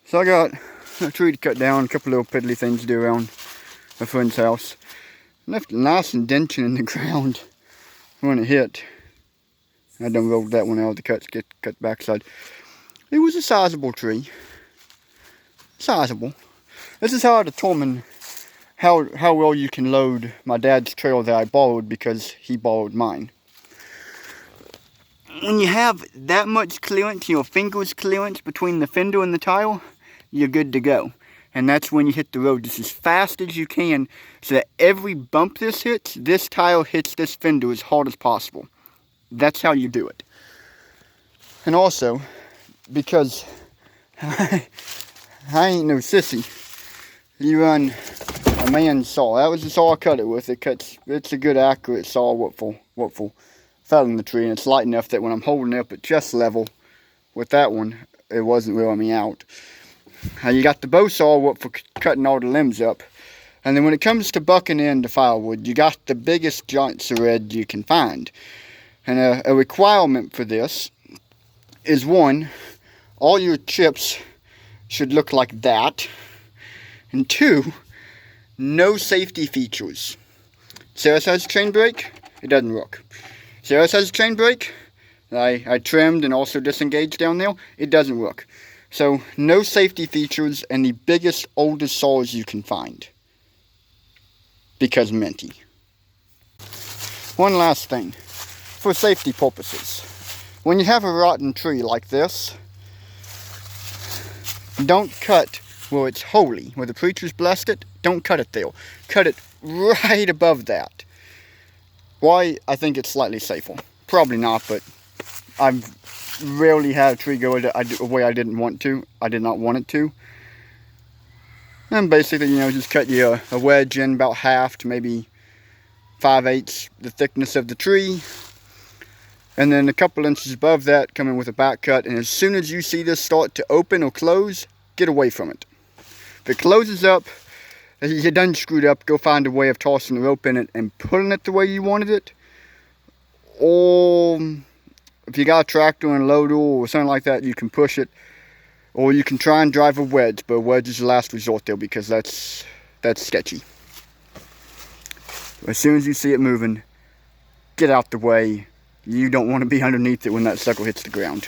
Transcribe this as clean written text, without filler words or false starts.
So I got a tree to cut down, a couple little piddly things to do around a friend's house. Left it nice and dented in the ground when it hit. I done rolled that one out, the cut backside. It was a sizable tree. Sizable. This is how I determine how well you can load my dad's trailer that I borrowed because he borrowed mine. When you have that much clearance, your finger's clearance between the fender and the tile, you're good to go. And that's when you hit the road just as fast as you can, so that every bump this hits, this tile hits this fender as hard as possible. That's how you do it. And also, because I ain't no sissy, you run a man's saw. That was the saw I cut it with. It's a good accurate saw what for felling the tree, and it's light enough that when I'm holding it up at chest level with that one, it wasn't wearing me out. You got the bow saw what for cutting all the limbs up. And then when it comes to bucking in the firewood, you got the biggest joints of red you can find. And a requirement for this is, one, all your chips should look like that. And two, no safety features. Sarah has a chain brake, it doesn't work. Sarah has a chain brake, I trimmed and also disengaged down there, it doesn't work. So no safety features and the biggest, oldest saws you can find. Because minty. One last thing. For safety purposes. When you have a rotten tree like this, don't cut where it's holy, where the preacher's blessed it, don't cut it there. Cut it right above that. Why? I think it's slightly safer. Probably not, but I've rarely had a tree go a way I didn't want to. I did not want it to. And basically, just cut you a wedge in about half to maybe 5/8 the thickness of the tree. And then a couple inches above that, come in with a back cut. And as soon as you see this start to open or close, get away from it. If it closes up, you're done screwed up, go find a way of tossing the rope in it and pulling it the way you wanted it. Or if you got a tractor and a loader or something like that, you can push it. Or you can try and drive a wedge, but a wedge is the last resort there because that's sketchy. As soon as you see it moving, get out the way. You don't want to be underneath it when that sucker hits the ground.